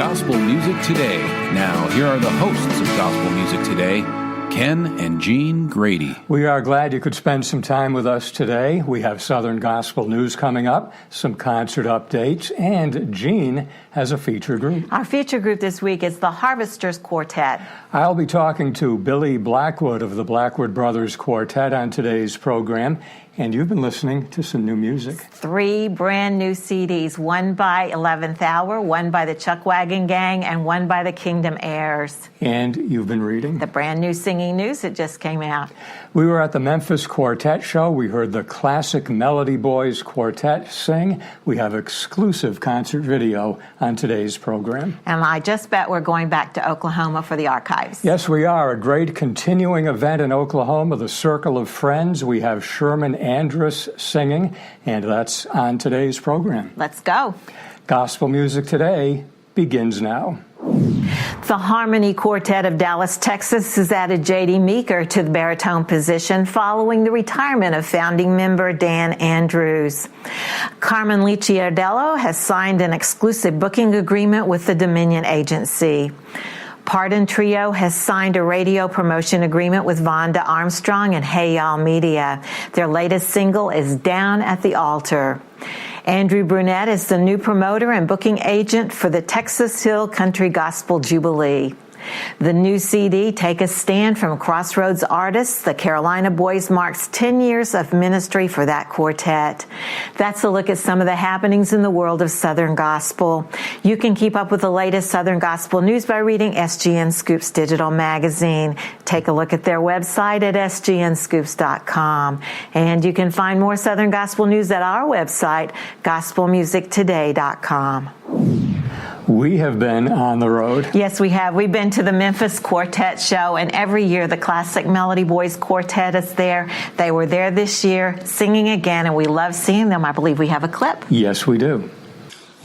Gospel Music Today. Now, here are the hosts of Gospel Music Today, Ken and Jean Grady. We are glad you could spend some time with us today. We have Southern Gospel news coming up, some concert updates, and Jean has a feature group. Our feature group this week is the Harvesters Quartet. I'll be talking to Billy Blackwood of the Blackwood Brothers Quartet on today's program, and you've been listening to some new music. 3 brand new CDs, one by 11th Hour, one by the Chuck Wagon Gang, and one by the Kingdom Heirs. And you've been reading? The brand new singing news that just came out. We were at the Memphis Quartet show. We heard the classic Melody Boys Quartet sing. We have exclusive concert video on today's program. And I just bet we're going back to Oklahoma for the archives. Yes, we are. A great continuing event in Oklahoma, the Circle of Friends. We have Sherman Andrus singing, and that's on today's program. Let's go. Gospel Music Today begins now. The Harmony Quartet of Dallas, Texas has added J.D. Meeker to the baritone position following the retirement of founding member Dan Andrews. Carmen Licciardello has signed an exclusive booking agreement with the Dominion Agency. Pardon Trio has signed a radio promotion agreement with Vonda Armstrong and Hey Y'all Media. Their latest single is Down at the Altar. Andrew Brunette is the new promoter and booking agent for the Texas Hill Country Gospel Jubilee. The new CD, Take a Stand from Crossroads Artists, the Carolina Boys, marks 10 years of ministry for that quartet. That's a look at some of the happenings in the world of Southern Gospel. You can keep up with the latest Southern Gospel news by reading SGN Scoops Digital Magazine. Take a look at their website at sgnscoops.com. And you can find more Southern Gospel news at our website, gospelmusictoday.com. We have been on the road. Yes, we have. We've been to the Memphis Quartet show, and every year the Classic Melody Boys Quartet is there. They were there this year singing again, and we love seeing them. I believe we have a clip. Yes, we do.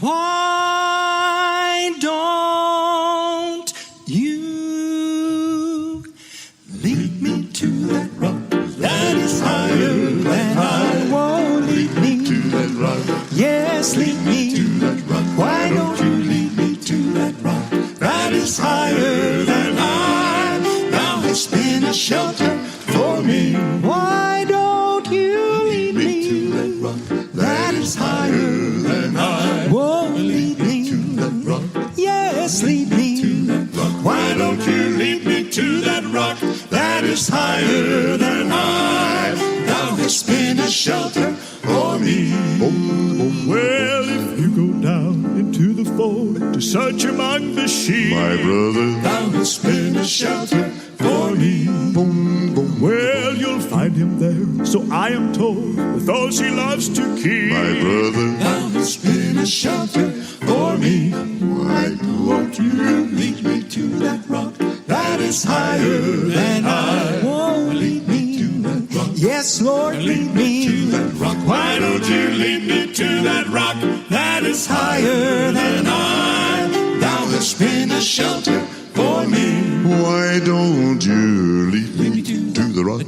Why don't you lead me to that rock that is higher than I? Won't lead me to that rock. Yes, lead me to that rock. Why don't you lead me to that rock that is higher than I? Thou hast been a shelter for me. Why don't you lead me to that rock that is higher than I? Won't lead me to that rock. Yes, lead me to that rock. Why don't you lead me to that rock that is higher than I? Thou hast been a shelter for me. Well, if you go down into the fold to search among the sheep, my brother, thou hast been a shelter for me. Well, you'll find him there, so I am told, with those he loves to keep. My brother, thou hast been a shelter for me. Why won't you lead me to that rock that is higher than I? Won't lead me to that rock. Yes, Lord, lead me to that rock. Why don't you lead me to that rock that is higher than I? Thou hast been a shelter for me. Why don't you lead me to the rock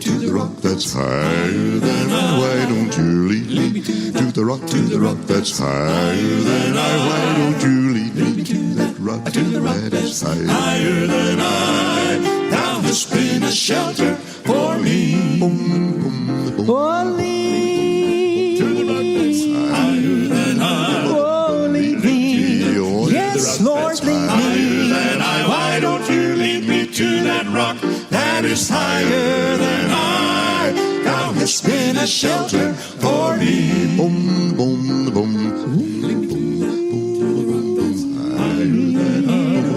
that's higher than I? Why don't you lead me to the rock that's higher than I? Why don't you lead me to that rock that is higher than I? Thou hast been a shelter for me. Oh, lead to the rock that's higher than I. Oh, lead me. Yes, Lord, lead me. Why don't you lead me to that rock that is higher than I? Thou hast been a shelter for me. Boom, boom, boom.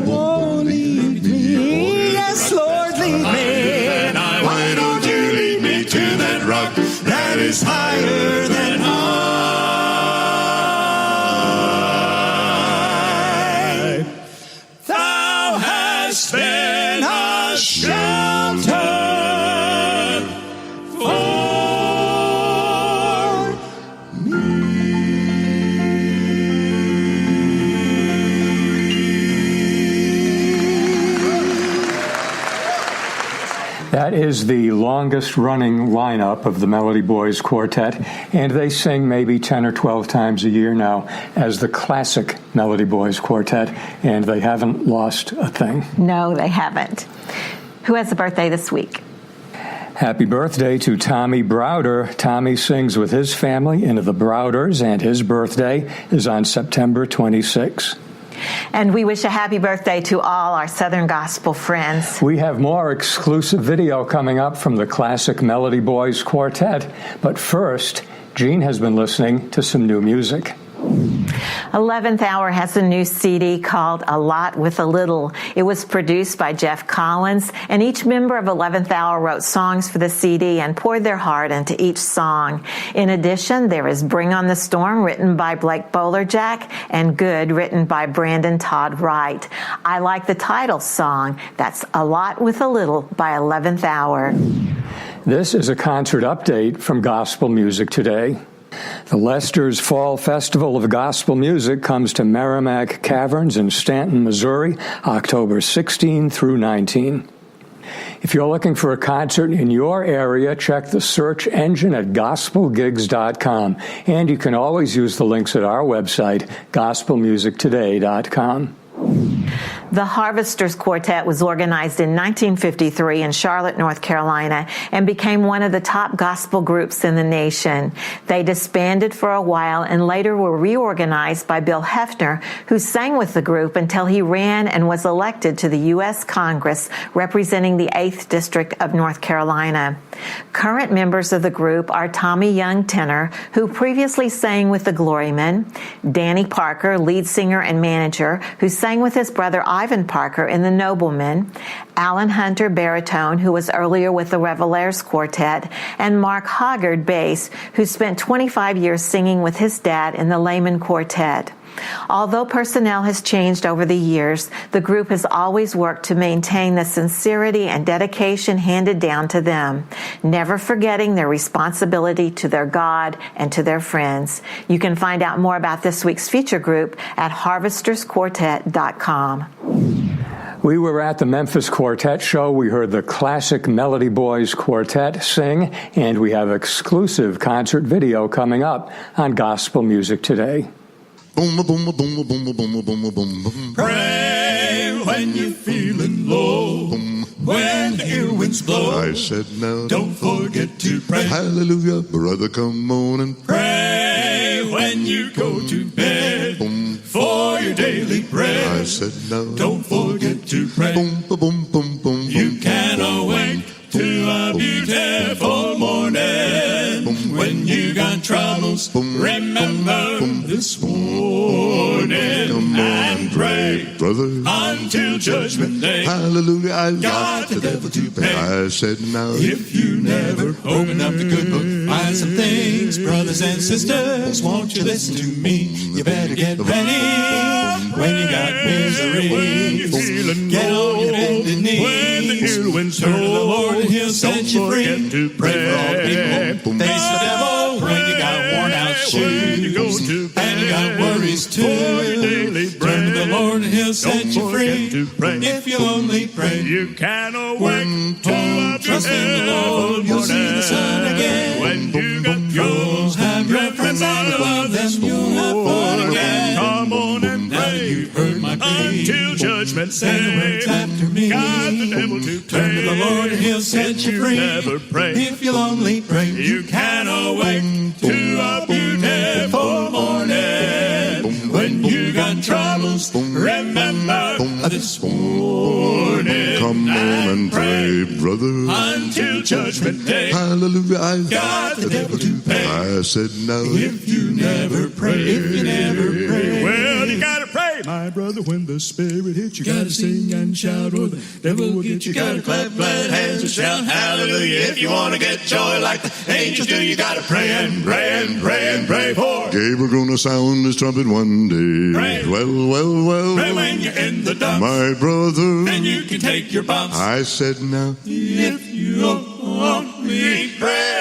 Oh, lead me. Yes, Lord, lead me. Why don't you lead me to that rock that is higher than I? Thou hast been a shelter for me. That is the longest-running lineup of the Melody Boys Quartet, and they sing maybe 10 or 12 times a year now as the classic Melody Boys Quartet, and they haven't lost a thing. No, they haven't. Who has a birthday this week? Happy birthday to Tommy Browder. Tommy sings with his family into the Browders, and his birthday is on September 26. And we wish a happy birthday to all our Southern Gospel friends. We have more exclusive video coming up from the classic Melody Boys Quartet. But first, Jean has been listening to some new music. 11th Hour has a new CD called A Lot with a Little. It was produced by Jeff Collins, and each member of 11th Hour wrote songs for the CD and poured their heart into each song. In addition, there is Bring on the Storm, written by Blake Bowlerjack, and Good, written by Brandon Todd Wright. I like the title song. That's A Lot with a Little by 11th Hour. This is a concert update from Gospel Music Today. The Lester's Fall Festival of Gospel Music comes to Merrimack Caverns in Stanton, Missouri, October 16 through 19. If you're looking for a concert in your area, check the search engine at gospelgigs.com, and you can always use the links at our website, gospelmusictoday.com. The Harvesters Quartet was organized in 1953 in Charlotte, North Carolina, and became one of the top gospel groups in the nation. They disbanded for a while and later were reorganized by Bill Hefner, who sang with the group until he ran and was elected to the U.S. Congress representing the 8th District of North Carolina. Current members of the group are Tommy Young tenor, who previously sang with the Glorymen, Danny Parker, lead singer and manager, who sang with his brother Ivan Parker in the Noblemen, Alan Hunter, baritone, who was earlier with the Revelaires Quartet, and Mark Hoggard, bass, who spent 25 years singing with his dad in the Lehman Quartet. Although personnel has changed over the years, the group has always worked to maintain the sincerity and dedication handed down to them, never forgetting their responsibility to their God and to their friends. You can find out more about this week's feature group at harvestersquartet.com. We were at the Memphis Quartet show. We heard the classic Melody Boys Quartet sing, and we have exclusive concert video coming up on Gospel Music Today. Boom, boom, boom, boom, boom, boom, boom, boom, boom. Pray when you're feeling low. When the ear winds blow. I said now, don't forget to pray. Hallelujah, brother, come on and pray when you go to bed. Boom. For your daily bread. I said now, don't forget to pray. Boom, boom, boom, boom, you can awake to a beautiful morning. When you got troubles, remember this morning and pray, brother, until Judgment Day. Hallelujah, I've got the devil to pay. I said now, if you never open up the good book, find some things, brothers and sisters, won't you listen to me? You better get ready when you got misery. When you're feeling get on your bended knees. When the ear winds turn to the Lord and He'll set you free. To pray for all people. Face the devil when you got worn out shoes. You go to bed and you got worries too. Turn to the Lord and He'll set you free. If you'll only pray, you can awake to a trust in the Lord. You'll see the sun again. When you got you'll have your friends and love them. You'll have fun again. Come on and pray. You heard my plea. Until Judgment Day. Say the words after me. God the devil to turn to the Lord and He'll set you free. Never pray. If you'll only pray, you can awake to a beautiful morning. When you got troubles, remember this morning. Come on and pray, brother, until Judgment Day. Hallelujah, I've got the devil to pay. I said now, if you never pray, if you never pray, well, you gotta pray, my brother, when the Spirit hits you. Gotta sing and shout, or the devil will get you. Gotta clap glad hands and shout hallelujah. If you wanna get joy like the angels do, you gotta pray and pray and pray and pray for. Gabriel gonna sound his trumpet one day. Pray. Well. Pray when you're in the dumps. My brother. And you can take your bumps. I said now, if you only pray.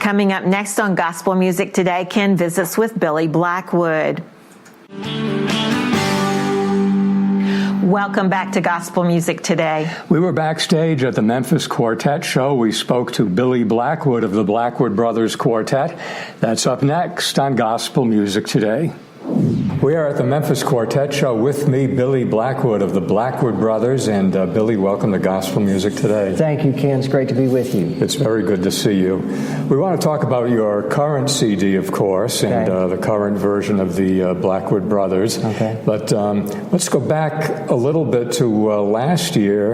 Coming up next on Gospel Music Today, Ken visits with Billy Blackwood. Welcome back to Gospel Music Today. We were backstage at the Memphis Quartet show. We spoke to Billy Blackwood of the Blackwood Brothers Quartet. That's up next on Gospel Music Today. We are at the Memphis Quartet show. With me, Billy Blackwood of the Blackwood Brothers. And Billy, welcome to Gospel Music Today. Thank you, Ken. It's great to be with you. It's very good to see you. We want to talk about your current CD, of course, and the current version of the Blackwood Brothers. Okay. But let's go back a little bit to last year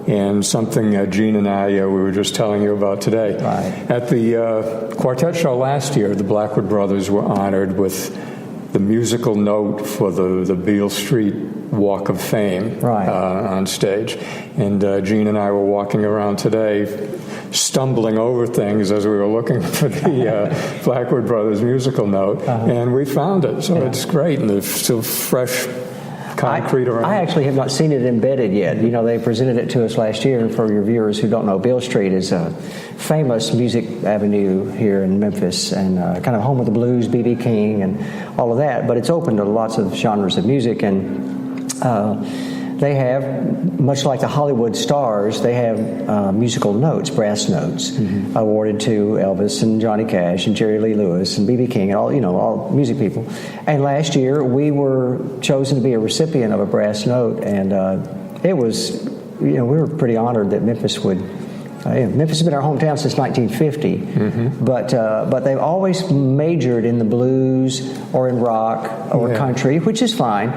and something Jean and I we were just telling you about today. Right. At the Quartet show last year, the Blackwood Brothers were honored with the musical note for the Beale Street Walk of Fame on stage. And Jean and I were walking around today stumbling over things as we were looking for the Blackwood Brothers musical note, and we found it. So it's great, and there's still fresh concrete around. I actually have not seen it embedded yet. You know, they presented it to us last year, and for your viewers who don't know, Beale Street is a famous music avenue here in Memphis, and kind of home of the blues, B.B. King, and all of that. But it's open to lots of genres of music, and they have, much like the Hollywood stars, they have musical notes, brass notes, awarded to Elvis and Johnny Cash and Jerry Lee Lewis and B.B. King and all music people. And last year we were chosen to be a recipient of a brass note, and it was, we were pretty honored that Memphis would. Memphis has been our hometown since 1950, but they've always majored in the blues or in rock or country, which is fine.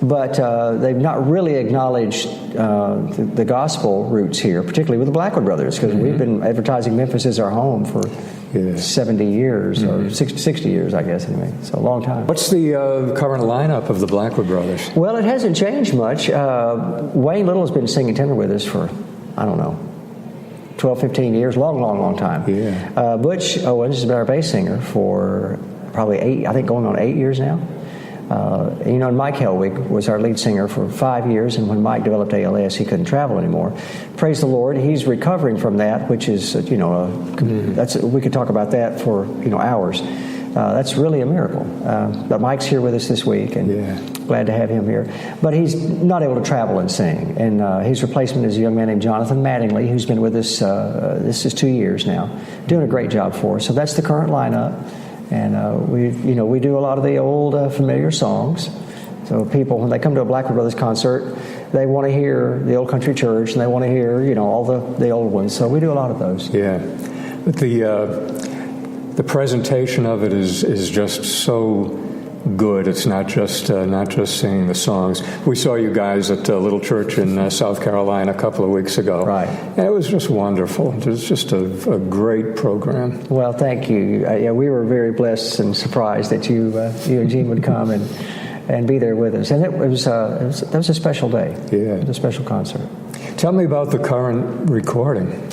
But they've not really acknowledged the gospel roots here, particularly with the Blackwood Brothers, because we've been advertising Memphis as our home for 70 years, or 60 years, I guess, anyway. So a long time. What's the current lineup of the Blackwood Brothers? Well, it hasn't changed much. Wayne Little has been singing tenor with us for, 12, 15 years, long time. Yeah. Butch Owens has been our bass singer for probably going on 8 years now. And Mike Helwig was our lead singer for 5 years, and when Mike developed ALS, he couldn't travel anymore. Praise the Lord, he's recovering from that, which is, that's we could talk about that for, hours. That's really a miracle. But Mike's here with us this week, and glad to have him here. But he's not able to travel and sing, and his replacement is a young man named Jonathan Mattingly, who's been with us, this is 2 years now, doing a great job for us. So that's the current lineup. And we do a lot of the old familiar songs. So people, when they come to a Blackwood Brothers concert, they want to hear the old country church, and they want to hear all the old ones. So we do a lot of those. Yeah, but the presentation of it is just so good. It's not just singing the songs. We saw you guys at a little church in South Carolina a couple of weeks ago. Right. And it was just wonderful. It was just a great program. Well, thank you. We were very blessed and surprised that you and Jean would come and be there with us. And that was a special day. Yeah. It was a special concert. Tell me about the current recording.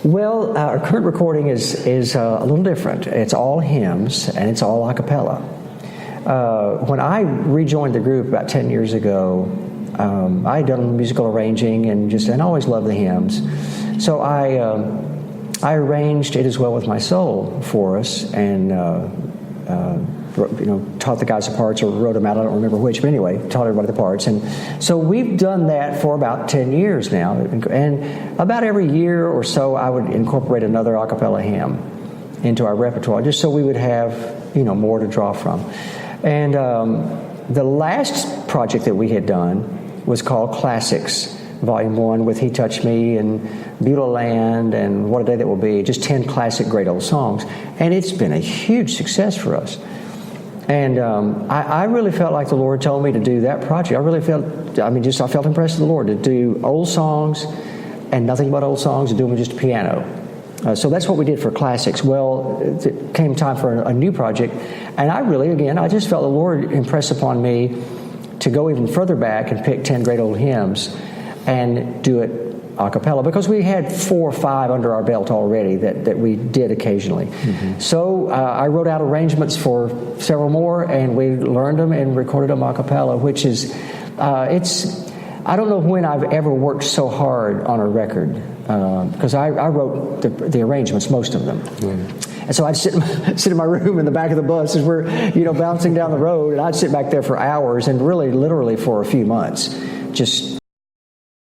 Well, our current recording is a little different. It's all hymns, and it's all a cappella. When I rejoined the group about 10 years ago, I had done musical arranging and I always loved the hymns. So I arranged It Is Well With My Soul for us and taught the guys the parts or wrote them out. I don't remember which, but anyway, taught everybody the parts. And so we've done that for about 10 years now. And about every year or so, I would incorporate another a cappella hymn into our repertoire, just so we would have, more to draw from. And the last project that we had done was called Classics, Volume 1, with He Touched Me and Beulah Land and What a Day That Will Be, just 10 classic great old songs. And it's been a huge success for us. And I really felt like the Lord told me to do that project. I felt impressed with the Lord to do old songs and nothing but old songs and do them with just a piano. So that's what we did for Classics. Well, it came time for a new project, and I just felt the Lord impress upon me to go even further back and pick 10 great old hymns and do it a cappella, because we had 4 or 5 under our belt already that we did occasionally. So I wrote out arrangements for several more, and we learned them and recorded them a cappella, which is, I don't know when I've ever worked so hard on a record, because I wrote the arrangements, most of them. And so I'd sit in my room in the back of the bus as we're, bouncing down the road, and I'd sit back there for hours, and really, literally for a few months, just